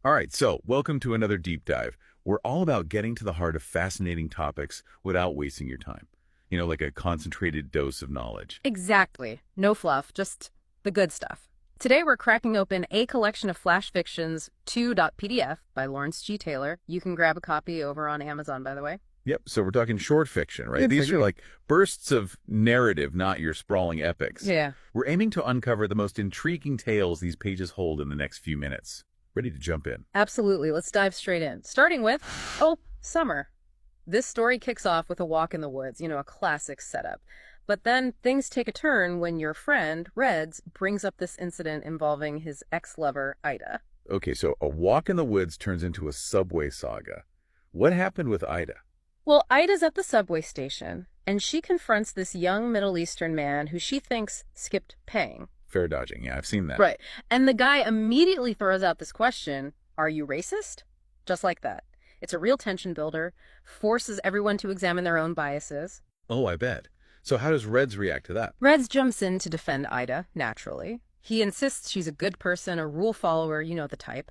All right, so welcome to another deep dive. We're all about getting to the heart of fascinating topics without wasting your time. Like a concentrated dose of knowledge. Exactly. No fluff, just the good stuff. Today we're cracking open a collection of flash fictions, 2.pdf by Lawrence G. Taylor. You can grab a copy over on Amazon, by the way. Yep, so we're talking short fiction, right? Yeah, These are pretty- like bursts of narrative, not your sprawling epics. Yeah. We're aiming to uncover the most intriguing tales these pages hold in the next few minutes. Ready to jump in? Absolutely. Let's dive straight in. Starting with, summer. This story kicks off with a walk in the woods, a classic setup. But then things take a turn when your friend, Reds, brings up this incident involving his ex-lover, Ida. Okay, so a walk in the woods turns into a subway saga. What happened with Ida? Well, Ida's at the subway station, and she confronts this young Middle Eastern man who she thinks skipped paying. Fair dodging, yeah, I've seen that. Right. And the guy immediately throws out this question, are you racist? Just like that. It's a real tension builder, forces everyone to examine their own biases. Oh, I bet. So how does Reds react to that? Reds jumps in to defend Ida, naturally. He insists she's a good person, a rule follower, you know the type.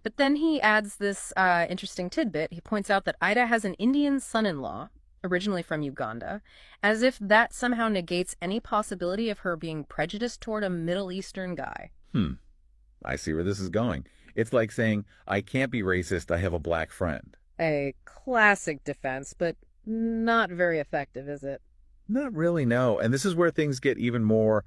But then he adds this interesting tidbit. He points out that Ida has an Indian son-in-law, originally from Uganda, as if that somehow negates any possibility of her being prejudiced toward a Middle Eastern guy. I see where this is going. It's like saying, I can't be racist, I have a black friend. A classic defense, but not very effective, is it? Not really, no. And this is where things get even more,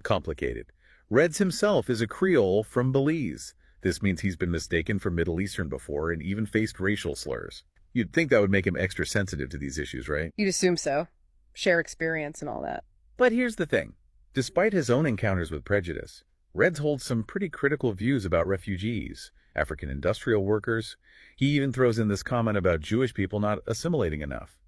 complicated. Reds himself is a Creole from Belize. This means he's been mistaken for Middle Eastern before and even faced racial slurs. You'd think that would make him extra sensitive to these issues, right? You'd assume so. Share experience and all that. But here's the thing. Despite his own encounters with prejudice, Reds holds some pretty critical views about refugees, African industrial workers. He even throws in this comment about Jewish people not assimilating enough.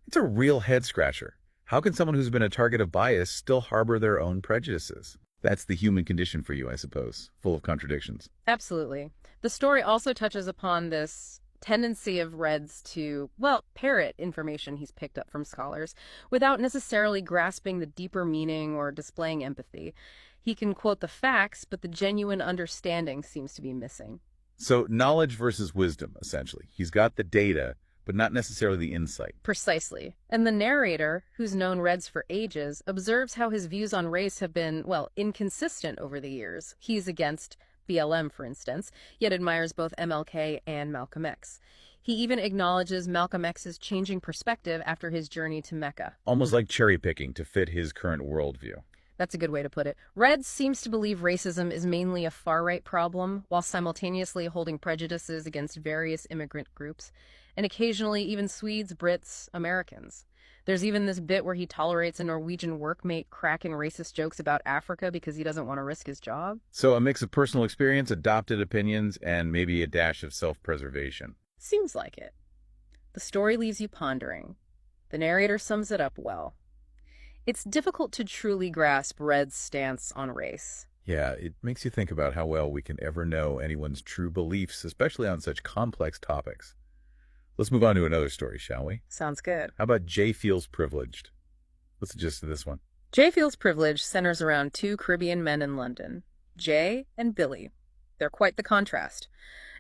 It's a real head-scratcher. How can someone who's been a target of bias still harbor their own prejudices? That's the human condition for you, I suppose, full of contradictions. Absolutely. The story also touches upon this tendency of Reds to, parrot information he's picked up from scholars without necessarily grasping the deeper meaning or displaying empathy. He can quote the facts, but the genuine understanding seems to be missing. So knowledge versus wisdom, essentially. He's got the data, but not necessarily the insight. Precisely. And the narrator, who's known Reds for ages, observes how his views on race have been, inconsistent over the years. He's against BLM, for instance, yet admires both MLK and Malcolm X. He even acknowledges Malcolm X's changing perspective after his journey to Mecca. Almost like cherry-picking to fit his current worldview. That's a good way to put it. Reds seems to believe racism is mainly a far-right problem, while simultaneously holding prejudices against various immigrant groups, and occasionally even Swedes, Brits, Americans. There's even this bit where he tolerates a Norwegian workmate cracking racist jokes about Africa because he doesn't want to risk his job. So a mix of personal experience, adopted opinions, and maybe a dash of self-preservation. Seems like it. The story leaves you pondering. The narrator sums it up well. It's difficult to truly grasp Red's stance on race. Yeah, it makes you think about how well we can ever know anyone's true beliefs, especially on such complex topics. Let's move on to another story, shall we? Sounds good. How about Jay Feels Privileged? What's the gist of this one? Jay Feels Privileged centers around two Caribbean men in London, Jay and Billy. They're quite the contrast.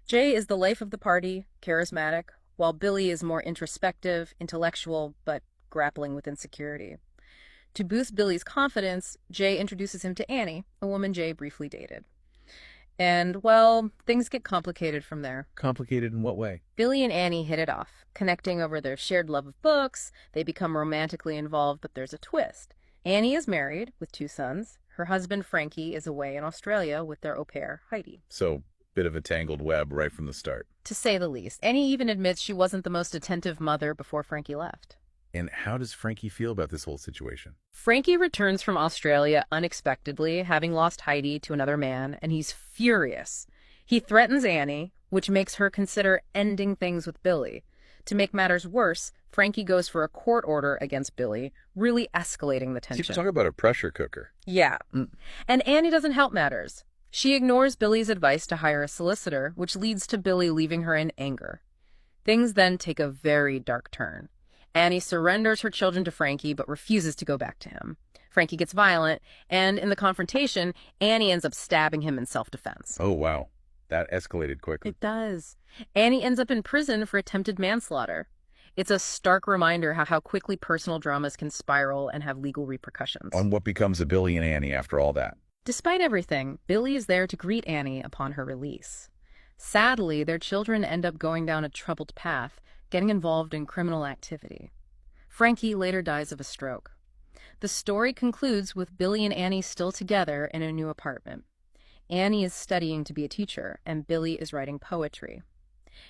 Jay is the life of the party, charismatic, while Billy is more introspective, intellectual, but grappling with insecurity. To boost Billy's confidence, Jay introduces him to Annie, a woman Jay briefly dated. And, things get complicated from there. Complicated in what way? Billy and Annie hit it off, connecting over their shared love of books. They become romantically involved, but there's a twist. Annie is married with 2 sons. Her husband, Frankie, is away in Australia with their au pair, Heidi. So, bit of a tangled web right from the start. To say the least. Annie even admits she wasn't the most attentive mother before Frankie left. And how does Frankie feel about this whole situation? Frankie returns from Australia unexpectedly, having lost Heidi to another man, and he's furious. He threatens Annie, which makes her consider ending things with Billy. To make matters worse, Frankie goes for a court order against Billy, really escalating the tension. Talk about a pressure cooker. Yeah. And Annie doesn't help matters. She ignores Billy's advice to hire a solicitor, which leads to Billy leaving her in anger. Things then take a very dark turn. Annie surrenders her children to Frankie, but refuses to go back to him. Frankie gets violent, and in the confrontation, Annie ends up stabbing him in self-defense. Oh, wow. That escalated quickly. It does. Annie ends up in prison for attempted manslaughter. It's a stark reminder how quickly personal dramas can spiral and have legal repercussions. On what becomes of Billy and Annie after all that. Despite everything, Billy is there to greet Annie upon her release. Sadly, their children end up going down a troubled path, getting involved in criminal activity. Frankie later dies of a stroke. The story concludes with Billy and Annie still together in a new apartment. Annie is studying to be a teacher, and Billy is writing poetry.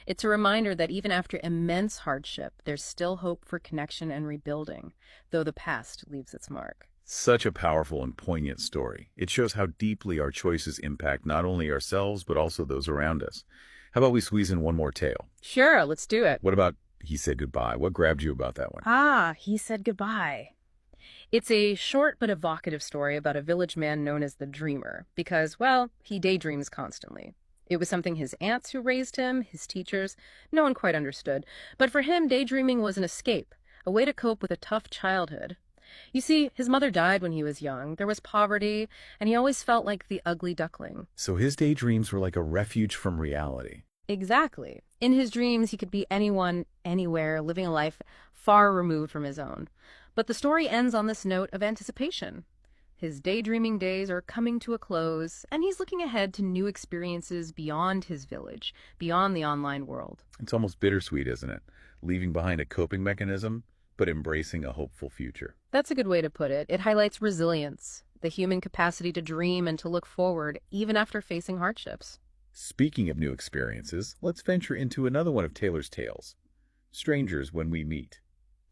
It's a reminder that even after immense hardship, there's still hope for connection and rebuilding, though the past leaves its mark. Such a powerful and poignant story. It shows how deeply our choices impact not only ourselves, but also those around us. How about we squeeze in one more tale? Sure, let's do it. What about He Said Goodbye? What grabbed you about that one? He Said Goodbye. It's a short but evocative story about a village man known as the Dreamer, because, well, he daydreams constantly. It was something his aunts who raised him, his teachers, no one quite understood. But for him, daydreaming was an escape, a way to cope with a tough childhood. You see, his mother died when he was young, there was poverty, and he always felt like the ugly duckling. So his daydreams were like a refuge from reality. Exactly. In his dreams, he could be anyone, anywhere, living a life far removed from his own. But the story ends on this note of anticipation. His daydreaming days are coming to a close, and he's looking ahead to new experiences beyond his village, beyond the online world. It's almost bittersweet, isn't it? Leaving behind a coping mechanism, but embracing a hopeful future. That's a good way to put it. It highlights resilience, the human capacity to dream and to look forward, even after facing hardships. Speaking of new experiences, let's venture into another one of Taylor's tales, Strangers When We Meet.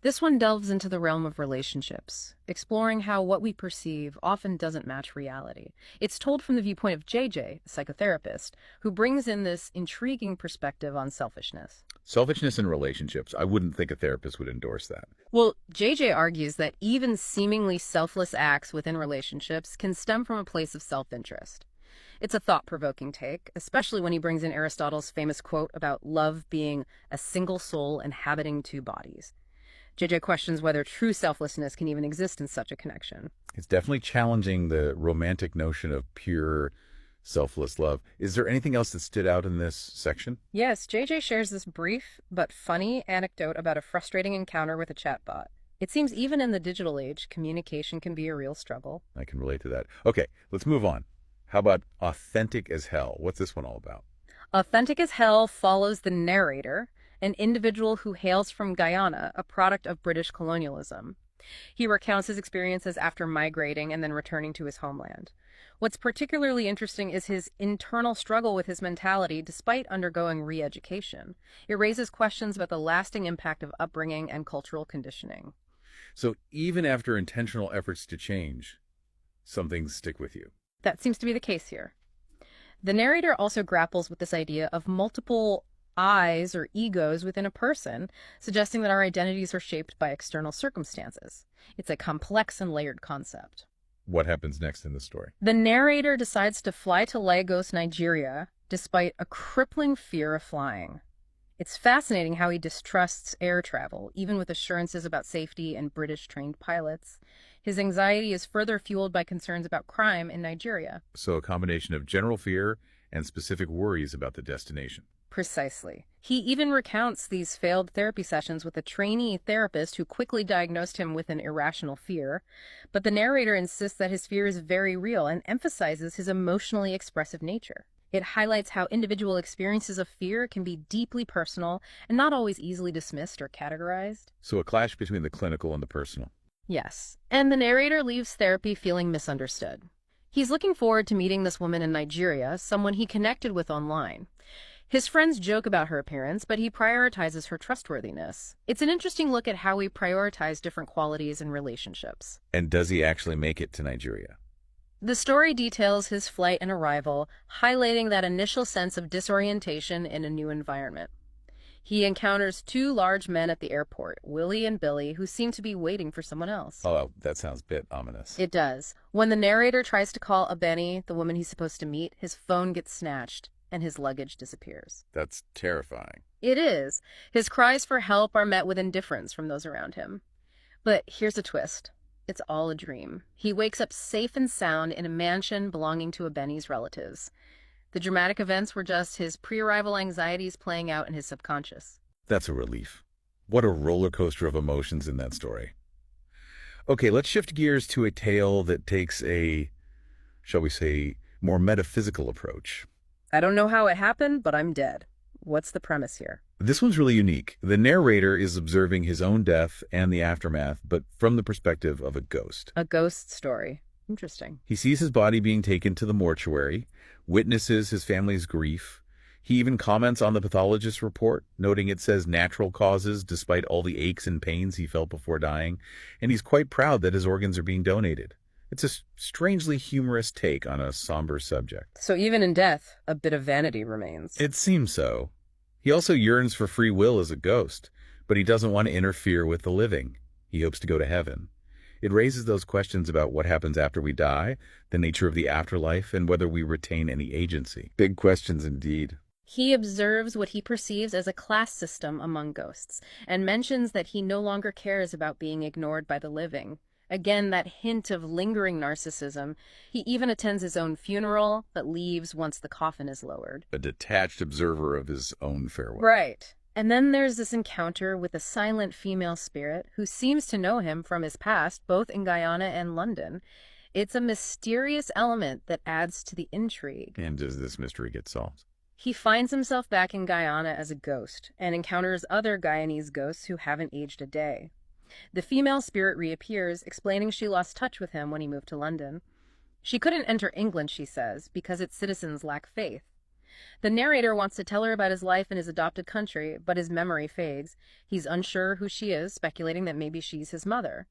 This one delves into the realm of relationships, exploring how what we perceive often doesn't match reality. It's told from the viewpoint of JJ, a psychotherapist, who brings in this intriguing perspective on selfishness. Selfishness in relationships. I wouldn't think a therapist would endorse that. Well, JJ argues that even seemingly selfless acts within relationships can stem from a place of self-interest. It's a thought-provoking take, especially when he brings in Aristotle's famous quote about love being a single soul inhabiting two bodies. JJ questions whether true selflessness can even exist in such a connection. It's definitely challenging the romantic notion of pure, selfless love. Is there anything else that stood out in this section? Yes, JJ shares this brief but funny anecdote about a frustrating encounter with a chatbot. It seems even in the digital age, communication can be a real struggle. I can relate to that. Okay, let's move on. How about Authentic as Hell? What's this one all about? Authentic as Hell follows the narrator, an individual who hails from Guyana, a product of British colonialism. He recounts his experiences after migrating and then returning to his homeland. What's particularly interesting is his internal struggle with his mentality despite undergoing re-education. It raises questions about the lasting impact of upbringing and cultural conditioning. So even after intentional efforts to change, some things stick with you. That seems to be the case here. The narrator also grapples with this idea of multiple I's or egos within a person, suggesting that our identities are shaped by external circumstances. It's a complex and layered concept. What happens next in the story? The narrator decides to fly to Lagos, Nigeria, despite a crippling fear of flying. It's fascinating how he distrusts air travel, even with assurances about safety and British-trained pilots. His anxiety is further fueled by concerns about crime in Nigeria. So a combination of general fear and specific worries about the destination. Precisely. He even recounts these failed therapy sessions with a trainee therapist who quickly diagnosed him with an irrational fear. But the narrator insists that his fear is very real and emphasizes his emotionally expressive nature. It highlights how individual experiences of fear can be deeply personal and not always easily dismissed or categorized. So a clash between the clinical and the personal. Yes, and the narrator leaves therapy feeling misunderstood. He's looking forward to meeting this woman in Nigeria, someone he connected with online. His friends joke about her appearance, but he prioritizes her trustworthiness. It's an interesting look at how we prioritize different qualities in relationships. And does he actually make it to Nigeria? The story details his flight and arrival, highlighting that initial sense of disorientation in a new environment. He encounters two large men at the airport, Willie and Billy, who seem to be waiting for someone else. Oh, that sounds a bit ominous. It does. When the narrator tries to call Abeni, the woman he's supposed to meet, his phone gets snatched, and his luggage disappears. That's terrifying. It is. His cries for help are met with indifference from those around him. But here's a twist. It's all a dream. He wakes up safe and sound in a mansion belonging to Abeni's relatives. The dramatic events were just his pre-arrival anxieties playing out in his subconscious. That's a relief. What a roller coaster of emotions in that story. Okay, let's shift gears to a tale that takes a, shall we say, more metaphysical approach. I don't know how it happened, but I'm dead. What's the premise here? This one's really unique. The narrator is observing his own death and the aftermath, but from the perspective of a ghost. A ghost story. Interesting. He sees his body being taken to the mortuary, witnesses his family's grief. He even comments on the pathologist's report, noting it says natural causes despite all the aches and pains he felt before dying, and he's quite proud that his organs are being donated. It's a strangely humorous take on a somber subject. So even in death, a bit of vanity remains. It seems so. He also yearns for free will as a ghost, but he doesn't want to interfere with the living. He hopes to go to heaven. It raises those questions about what happens after we die, the nature of the afterlife, and whether we retain any agency. Big questions indeed. He observes what he perceives as a class system among ghosts, and mentions that he no longer cares about being ignored by the living. Again, that hint of lingering narcissism. He even attends his own funeral, but leaves once the coffin is lowered. A detached observer of his own farewell. Right. And then there's this encounter with a silent female spirit who seems to know him from his past, both in Guyana and London. It's a mysterious element that adds to the intrigue. And does this mystery get solved? He finds himself back in Guyana as a ghost and encounters other Guyanese ghosts who haven't aged a day. The female spirit reappears, explaining she lost touch with him when he moved to London. She couldn't enter England, she says, because its citizens lack faith. The narrator wants to tell her about his life in his adopted country, but his memory fades. He's unsure who she is, speculating that maybe she's his mother.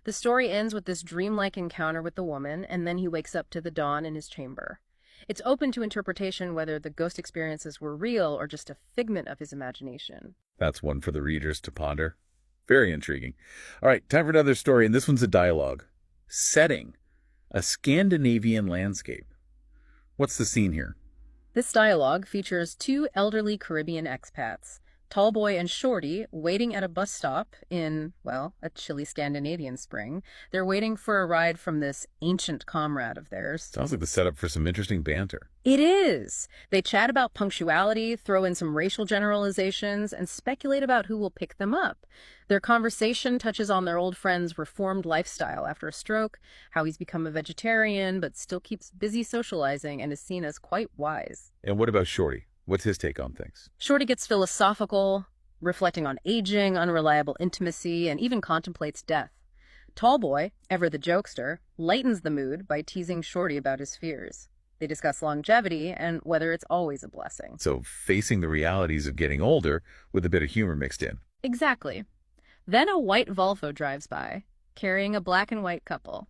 The story ends with this dreamlike encounter with the woman, and then he wakes up to the dawn in his chamber. It's open to interpretation whether the ghost experiences were real or just a figment of his imagination. That's one for the readers to ponder. Very intriguing. All right, time for another story, and this one's a dialogue. Setting: a Scandinavian landscape. What's the scene here? This dialogue features two elderly Caribbean expats, Tallboy and Shorty, waiting at a bus stop in, well, a chilly Scandinavian spring. They're waiting for a ride from this ancient comrade of theirs. Sounds like the setup for some interesting banter. It is. They chat about punctuality, throw in some racial generalizations, and speculate about who will pick them up. Their conversation touches on their old friend's reformed lifestyle after a stroke, how he's become a vegetarian but still keeps busy socializing and is seen as quite wise. And what about Shorty? What's his take on things? Shorty gets philosophical, reflecting on aging, unreliable intimacy, and even contemplates death. Tallboy, ever the jokester, lightens the mood by teasing Shorty about his fears. They discuss longevity and whether it's always a blessing. So facing the realities of getting older with a bit of humor mixed in. Exactly. Then a white Volvo drives by, carrying a black and white couple.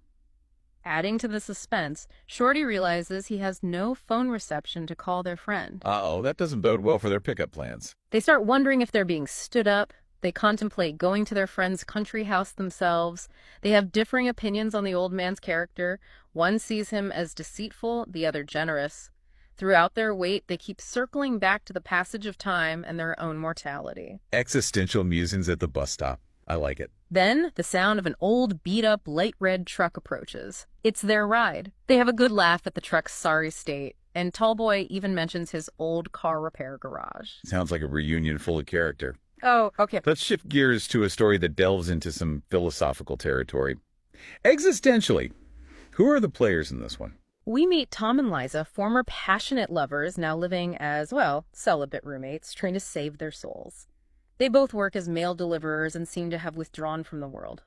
Adding to the suspense, Shorty realizes he has no phone reception to call their friend. Uh-oh, that doesn't bode well for their pickup plans. They start wondering if they're being stood up. They contemplate going to their friend's country house themselves. They have differing opinions on the old man's character. One sees him as deceitful, the other generous. Throughout their wait, they keep circling back to the passage of time and their own mortality. Existential musings at the bus stop. I like it. Then, the sound of an old, beat-up, light red truck approaches. It's their ride. They have a good laugh at the truck's sorry state, and Tallboy even mentions his old car repair garage. Sounds like a reunion full of character. Oh, okay. Let's shift gears to a story that delves into some philosophical territory. Existentially, who are the players in this one? We meet Tom and Liza, former passionate lovers, now living as, well, celibate roommates, trying to save their souls. They both work as mail deliverers and seem to have withdrawn from the world.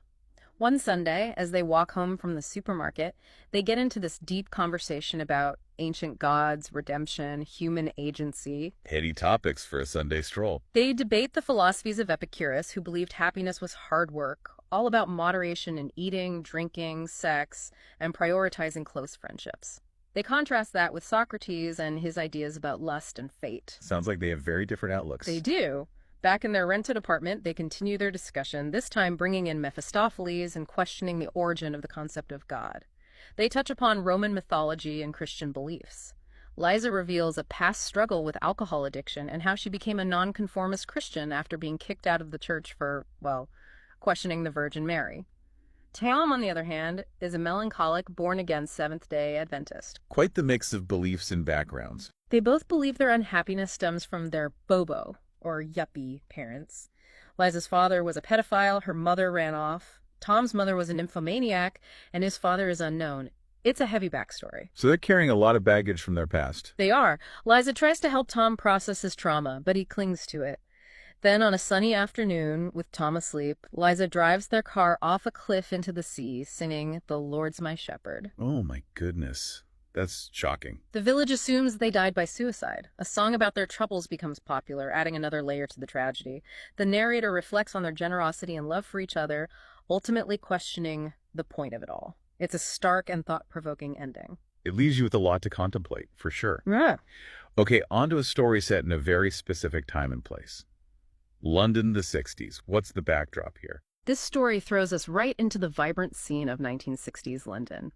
One Sunday, as they walk home from the supermarket, they get into this deep conversation about ancient gods, redemption, human agency. Heady topics for a Sunday stroll. They debate the philosophies of Epicurus, who believed happiness was hard work, all about moderation in eating, drinking, sex, and prioritizing close friendships. They contrast that with Socrates and his ideas about lust and fate. Sounds like they have very different outlooks. They do. Back in their rented apartment, they continue their discussion, this time bringing in Mephistopheles and questioning the origin of the concept of God. They touch upon Roman mythology and Christian beliefs. Liza reveals a past struggle with alcohol addiction and how she became a nonconformist Christian after being kicked out of the church for, well, questioning the Virgin Mary. Tom, on the other hand, is a melancholic, born-again Seventh-day Adventist. Quite the mix of beliefs and backgrounds. They both believe their unhappiness stems from their bobo, or yuppie, parents. Liza's father was a pedophile, her mother ran off. Tom's mother was a nymphomaniac, and his father is unknown. It's a heavy backstory. So they're carrying a lot of baggage from their past. They are. Liza tries to help Tom process his trauma, but he clings to it. Then, on a sunny afternoon, with Tom asleep, Liza drives their car off a cliff into the sea, singing, "The Lord's My Shepherd." Oh my goodness. That's shocking. The village assumes they died by suicide. A song about their troubles becomes popular, adding another layer to the tragedy. The narrator reflects on their generosity and love for each other, ultimately questioning the point of it all. It's a stark and thought-provoking ending. It leaves you with a lot to contemplate, for sure. Yeah. Okay, on to a story set in a very specific time and place. London, the 60s. What's the backdrop here? This story throws us right into the vibrant scene of 1960s London.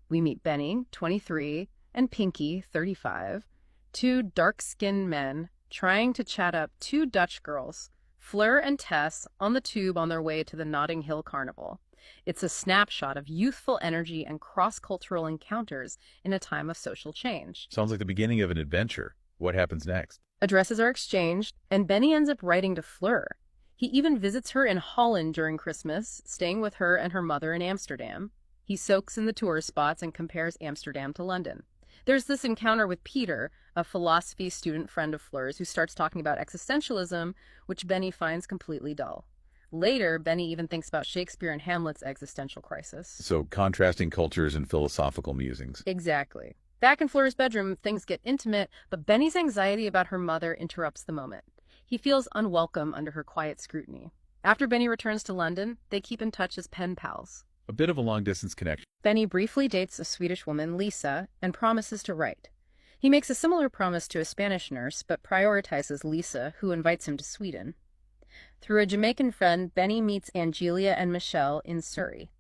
We meet Benny, 23, and Pinky, 35, two dark-skinned men trying to chat up two Dutch girls, Fleur and Tess, on the tube on their way to the Notting Hill Carnival. It's a snapshot of youthful energy and cross-cultural encounters in a time of social change. Sounds like the beginning of an adventure. What happens next? Addresses are exchanged, and Benny ends up writing to Fleur. He even visits her in Holland during Christmas, staying with her and her mother in Amsterdam. He soaks in the tourist spots and compares Amsterdam to London. There's this encounter with Peter, a philosophy student friend of Fleur's, who starts talking about existentialism, which Benny finds completely dull. Later, Benny even thinks about Shakespeare and Hamlet's existential crisis. So, contrasting cultures and philosophical musings. Exactly. Back in Fleur's bedroom, things get intimate, but Benny's anxiety about her mother interrupts the moment. He feels unwelcome under her quiet scrutiny. After Benny returns to London, they keep in touch as pen pals. A bit of a long-distance connection. Benny briefly dates a Swedish woman, Lisa, and promises to write. He makes a similar promise to a Spanish nurse, but prioritizes Lisa, who invites him to Sweden. Through a Jamaican friend, Benny meets Angelia and Michelle in Surrey.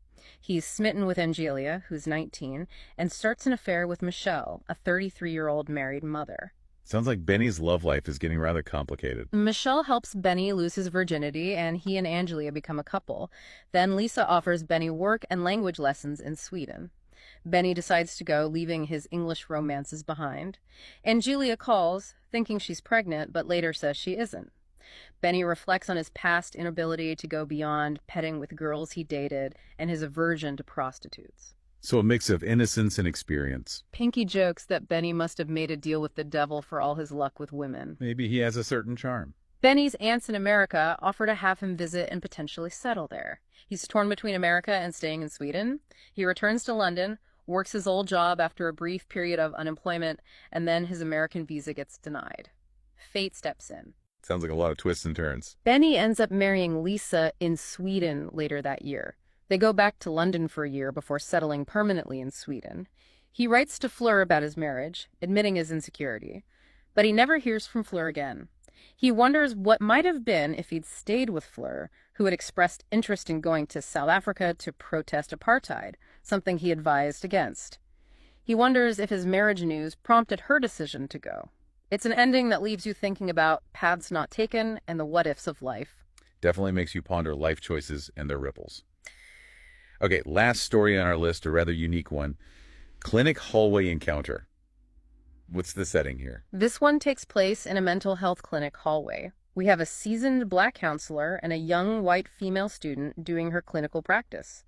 He's smitten with Angelia, who's 19, and starts an affair with Michelle, a 33-year-old married mother. Sounds like Benny's love life is getting rather complicated. Michelle helps Benny lose his virginity, and he and Angelia become a couple. Then Lisa offers Benny work and language lessons in Sweden. Benny decides to go, leaving his English romances behind. Angelia calls, thinking she's pregnant, but later says she isn't. Benny reflects on his past inability to go beyond petting with girls he dated and his aversion to prostitutes. So a mix of innocence and experience. Pinky jokes that Benny must have made a deal with the devil for all his luck with women. Maybe he has a certain charm. Benny's aunts in America offer to have him visit and potentially settle there. He's torn between America and staying in Sweden. He returns to London, works his old job after a brief period of unemployment, and then his American visa gets denied. Fate steps in. Sounds like a lot of twists and turns. Benny ends up marrying Lisa in Sweden later that year. They go back to London for a year before settling permanently in Sweden. He writes to Fleur about his marriage, admitting his insecurity, but he never hears from Fleur again. He wonders what might have been if he'd stayed with Fleur, who had expressed interest in going to South Africa to protest apartheid, something he advised against. He wonders if his marriage news prompted her decision to go. It's an ending that leaves you thinking about paths not taken and the what-ifs of life. Definitely makes you ponder life choices and their ripples. Okay, last story on our list, a rather unique one. Clinic hallway encounter. What's the setting here? This one takes place in a mental health clinic hallway. We have a seasoned black counselor and a young white female student doing her clinical practice.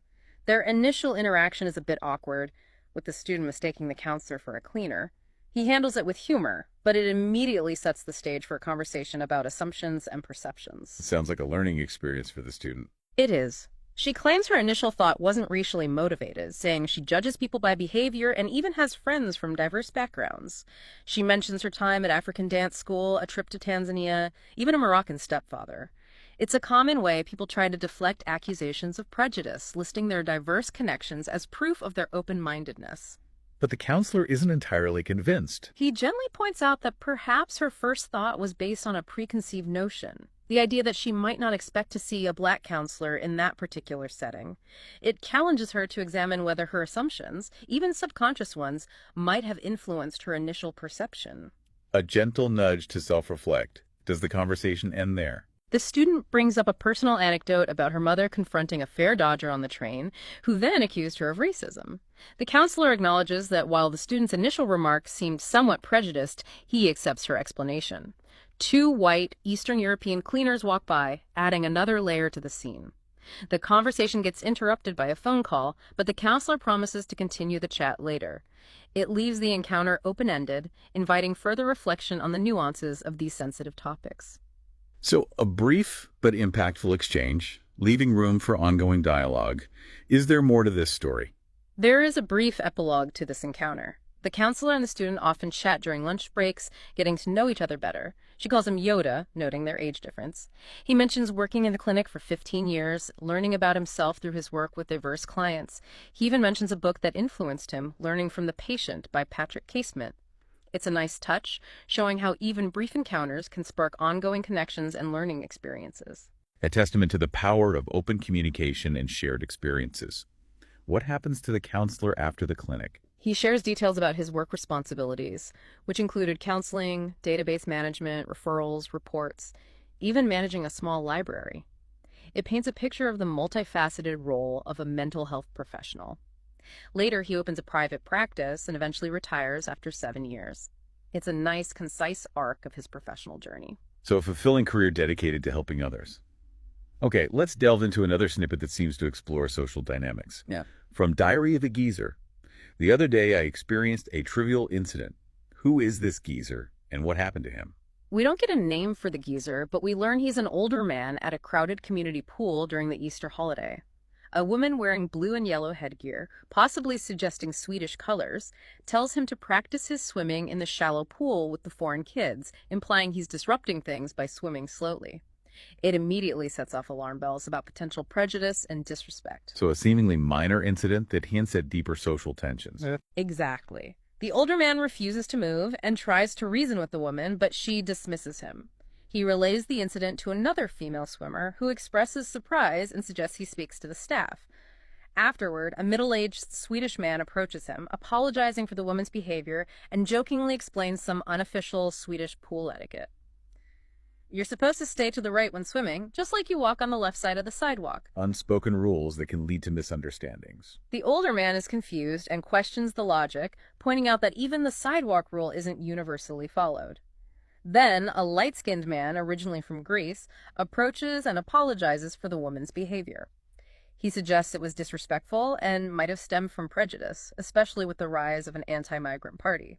Their initial interaction is a bit awkward, with the student mistaking the counselor for a cleaner. He handles it with humor, but it immediately sets the stage for a conversation about assumptions and perceptions. Sounds like a learning experience for the student. It is. She claims her initial thought wasn't racially motivated, saying she judges people by behavior and even has friends from diverse backgrounds. She mentions her time at African dance school, a trip to Tanzania, even a Moroccan stepfather. It's a common way people try to deflect accusations of prejudice, listing their diverse connections as proof of their open-mindedness. But the counselor isn't entirely convinced. He gently points out that perhaps her first thought was based on a preconceived notion. The idea that she might not expect to see a black counselor in that particular setting. It challenges her to examine whether her assumptions, even subconscious ones, might have influenced her initial perception. A gentle nudge to self-reflect. Does the conversation end there? The student brings up a personal anecdote about her mother confronting a fair dodger on the train, who then accused her of racism. The counselor acknowledges that while the student's initial remarks seemed somewhat prejudiced, he accepts her explanation. Two white, Eastern European cleaners walk by, adding another layer to the scene. The conversation gets interrupted by a phone call, but the counselor promises to continue the chat later. It leaves the encounter open-ended, inviting further reflection on the nuances of these sensitive topics. So, a brief but impactful exchange, leaving room for ongoing dialogue. Is there more to this story? There is a brief epilogue to this encounter. The counselor and the student often chat during lunch breaks, getting to know each other better. She calls him Yoda, noting their age difference. He mentions working in the clinic for 15 years, learning about himself through his work with diverse clients. He even mentions a book that influenced him, Learning from the Patient by Patrick Casement. It's a nice touch, showing how even brief encounters can spark ongoing connections and learning experiences. A testament to the power of open communication and shared experiences. What happens to the counselor after the clinic? He shares details about his work responsibilities, which included counseling, database management, referrals, reports, even managing a small library. It paints a picture of the multifaceted role of a mental health professional. Later, he opens a private practice and eventually retires after 7 years. It's a nice, concise arc of his professional journey. So a fulfilling career dedicated to helping others. Okay, let's delve into another snippet that seems to explore social dynamics. From Diary of a Geezer. The other day, I experienced a trivial incident. Who is this geezer, and what happened to him? We don't get a name for the geezer, but we learn he's an older man at a crowded community pool during the Easter holiday. A woman wearing blue and yellow headgear, possibly suggesting Swedish colors, tells him to practice his swimming in the shallow pool with the foreign kids, implying he's disrupting things by swimming slowly. It immediately sets off alarm bells about potential prejudice and disrespect. So a seemingly minor incident that hints at deeper social tensions. Exactly. The older man refuses to move and tries to reason with the woman, but she dismisses him. He relays the incident to another female swimmer, who expresses surprise and suggests he speaks to the staff. Afterward, a middle-aged Swedish man approaches him, apologizing for the woman's behavior and jokingly explains some unofficial Swedish pool etiquette. You're supposed to stay to the right when swimming, just like you walk on the left side of the sidewalk. Unspoken rules that can lead to misunderstandings. The older man is confused and questions the logic, pointing out that even the sidewalk rule isn't universally followed. Then, a light-skinned man, originally from Greece, approaches and apologizes for the woman's behavior. He suggests it was disrespectful and might have stemmed from prejudice, especially with the rise of an anti-migrant party.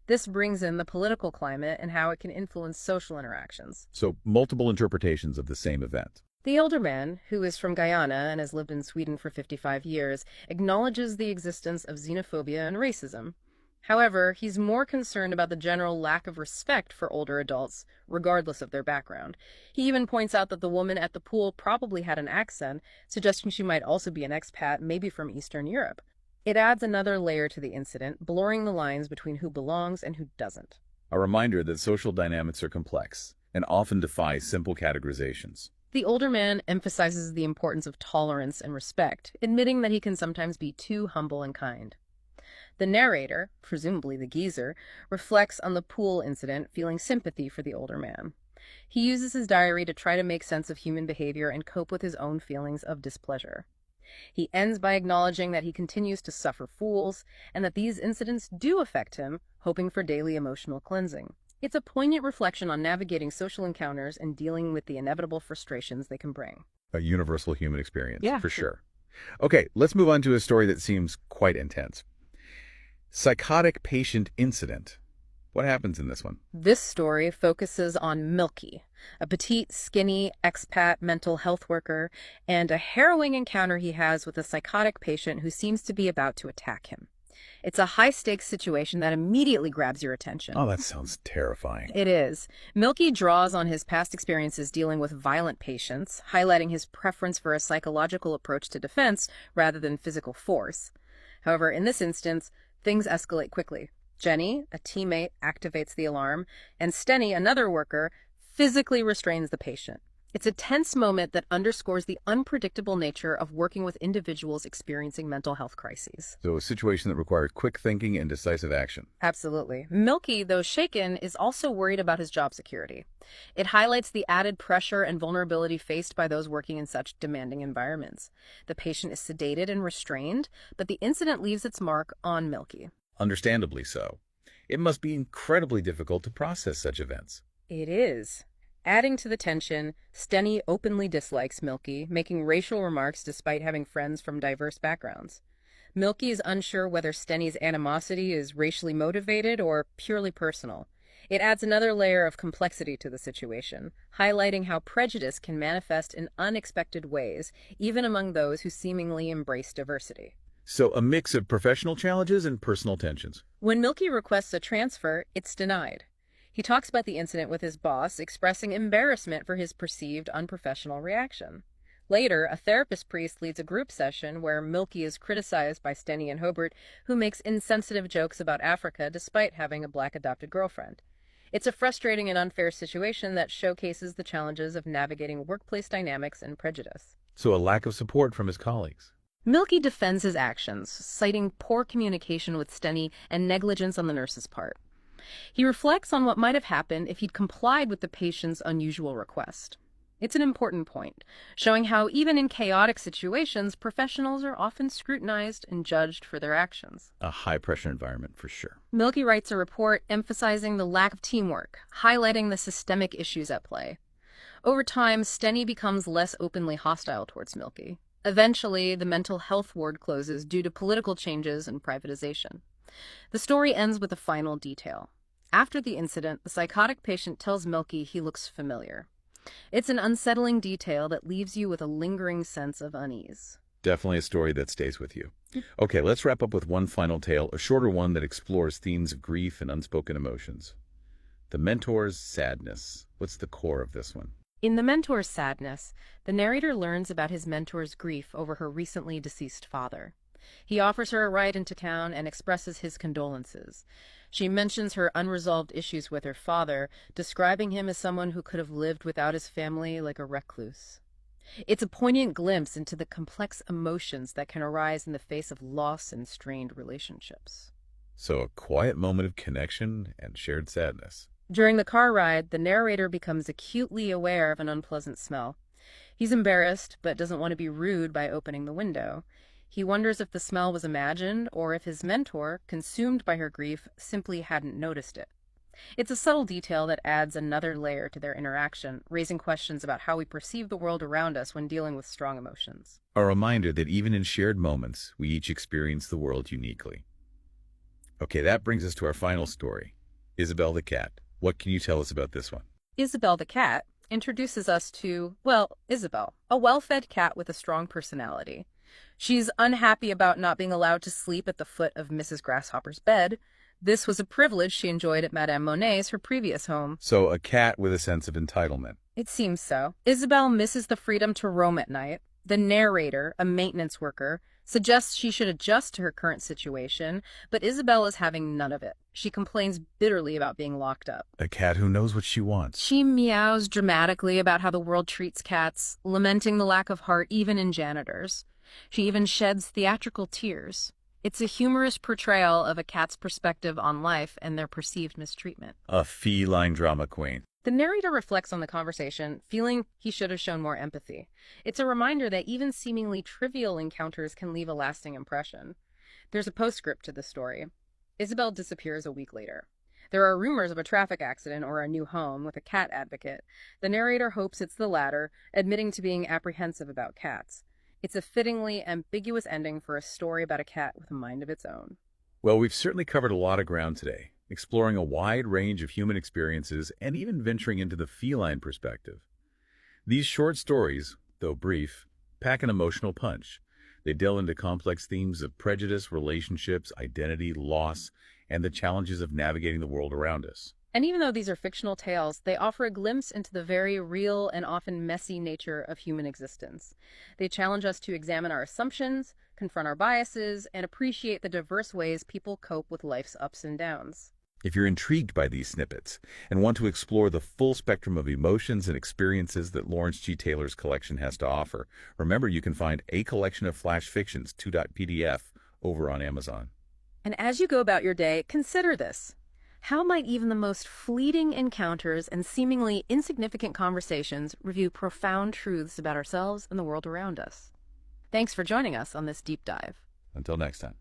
This brings in the political climate and how it can influence social interactions. So, multiple interpretations of the same event. The older man, who is from Guyana and has lived in Sweden for 55 years, acknowledges the existence of xenophobia and racism. However, he's more concerned about the general lack of respect for older adults, regardless of their background. He even points out that the woman at the pool probably had an accent, suggesting she might also be an expat, maybe from Eastern Europe. It adds another layer to the incident, blurring the lines between who belongs and who doesn't. A reminder that social dynamics are complex and often defy simple categorizations. The older man emphasizes the importance of tolerance and respect, admitting that he can sometimes be too humble and kind. The narrator, presumably the geezer, reflects on the pool incident, feeling sympathy for the older man. He uses his diary to try to make sense of human behavior and cope with his own feelings of displeasure. He ends by acknowledging that he continues to suffer fools and that these incidents do affect him, hoping for daily emotional cleansing. It's a poignant reflection on navigating social encounters and dealing with the inevitable frustrations they can bring. A universal human experience, Yeah. for sure. Okay, let's move on to a story that seems quite intense. Psychotic patient incident. What happens in this one? This story focuses on Milky, a petite, skinny expat mental health worker, and a harrowing encounter he has with a psychotic patient who seems to be about to attack him. It's a high-stakes situation that immediately grabs your attention. Oh, that sounds terrifying. It is. Milky draws on his past experiences dealing with violent patients, highlighting his preference for a psychological approach to defense rather than physical force. However, in this instance, things escalate quickly. Jenny, a teammate, activates the alarm, and Stenny, another worker, physically restrains the patient. It's a tense moment that underscores the unpredictable nature of working with individuals experiencing mental health crises. So a situation that required quick thinking and decisive action. Absolutely. Milky, though shaken, is also worried about his job security. It highlights the added pressure and vulnerability faced by those working in such demanding environments. The patient is sedated and restrained, but the incident leaves its mark on Milky. Understandably so. It must be incredibly difficult to process such events. It is. Adding to the tension, Steny openly dislikes Milky, making racial remarks despite having friends from diverse backgrounds. Milky is unsure whether Steny's animosity is racially motivated or purely personal. It adds another layer of complexity to the situation, highlighting how prejudice can manifest in unexpected ways, even among those who seemingly embrace diversity. So a mix of professional challenges and personal tensions. When Milky requests a transfer, it's denied. He talks about the incident with his boss, expressing embarrassment for his perceived unprofessional reaction. Later, a therapist priest leads a group session where Milky is criticized by Steny and Hobart, who makes insensitive jokes about Africa despite having a black adopted girlfriend. It's a frustrating and unfair situation that showcases the challenges of navigating workplace dynamics and prejudice. So a lack of support from his colleagues. Milky defends his actions, citing poor communication with Steny and negligence on the nurse's part. He reflects on what might have happened if he'd complied with the patient's unusual request. It's an important point, showing how even in chaotic situations, professionals are often scrutinized and judged for their actions. A high-pressure environment for sure. Milky writes a report emphasizing the lack of teamwork, highlighting the systemic issues at play. Over time, Steny becomes less openly hostile towards Milky. Eventually, the mental health ward closes due to political changes and privatization. The story ends with a final detail. After the incident, the psychotic patient tells Milky he looks familiar. It's an unsettling detail that leaves you with a lingering sense of unease. Definitely a story that stays with you. Okay, let's wrap up with one final tale, a shorter one that explores themes of grief and unspoken emotions. The mentor's sadness. What's the core of this one? In The Mentor's Sadness, the narrator learns about his mentor's grief over her recently deceased father. He offers her a ride into town and expresses his condolences. She mentions her unresolved issues with her father, describing him as someone who could have lived without his family like a recluse. It's a poignant glimpse into the complex emotions that can arise in the face of loss and strained relationships. So a quiet moment of connection and shared sadness. During the car ride, the narrator becomes acutely aware of an unpleasant smell. He's embarrassed, but doesn't want to be rude by opening the window. He wonders if the smell was imagined or if his mentor, consumed by her grief, simply hadn't noticed it. It's a subtle detail that adds another layer to their interaction, raising questions about how we perceive the world around us when dealing with strong emotions. A reminder that even in shared moments, we each experience the world uniquely. Okay, that brings us to our final story. Isabel the cat. What can you tell us about this one? Isabel the cat introduces us to, Isabel, a well-fed cat with a strong personality. She's unhappy about not being allowed to sleep at the foot of Mrs. Grasshopper's bed. This was a privilege she enjoyed at Madame Monet's, her previous home. So a cat with a sense of entitlement. It seems so. Isabel misses the freedom to roam at night. The narrator, a maintenance worker, suggests she should adjust to her current situation, but Isabel is having none of it. She complains bitterly about being locked up. A cat who knows what she wants. She meows dramatically about how the world treats cats, lamenting the lack of heart even in janitors. She even sheds theatrical tears. It's a humorous portrayal of a cat's perspective on life and their perceived mistreatment. A feline drama queen. The narrator reflects on the conversation, feeling he should have shown more empathy. It's a reminder that even seemingly trivial encounters can leave a lasting impression. There's a postscript to the story. Isabel disappears a week later. There are rumors of a traffic accident or a new home with a cat advocate. The narrator hopes it's the latter, admitting to being apprehensive about cats. It's a fittingly ambiguous ending for a story about a cat with a mind of its own. Well, we've certainly covered a lot of ground today, exploring a wide range of human experiences and even venturing into the feline perspective. These short stories, though brief, pack an emotional punch. They delve into complex themes of prejudice, relationships, identity, loss, and the challenges of navigating the world around us. And even though these are fictional tales, they offer a glimpse into the very real and often messy nature of human existence. They challenge us to examine our assumptions, confront our biases, and appreciate the diverse ways people cope with life's ups and downs. If you're intrigued by these snippets and want to explore the full spectrum of emotions and experiences that Lawrence G. Taylor's collection has to offer, remember you can find A Collection of Flash Fictions 2.pdf over on Amazon. And as you go about your day, consider this. How might even the most fleeting encounters and seemingly insignificant conversations reveal profound truths about ourselves and the world around us? Thanks for joining us on this deep dive. Until next time.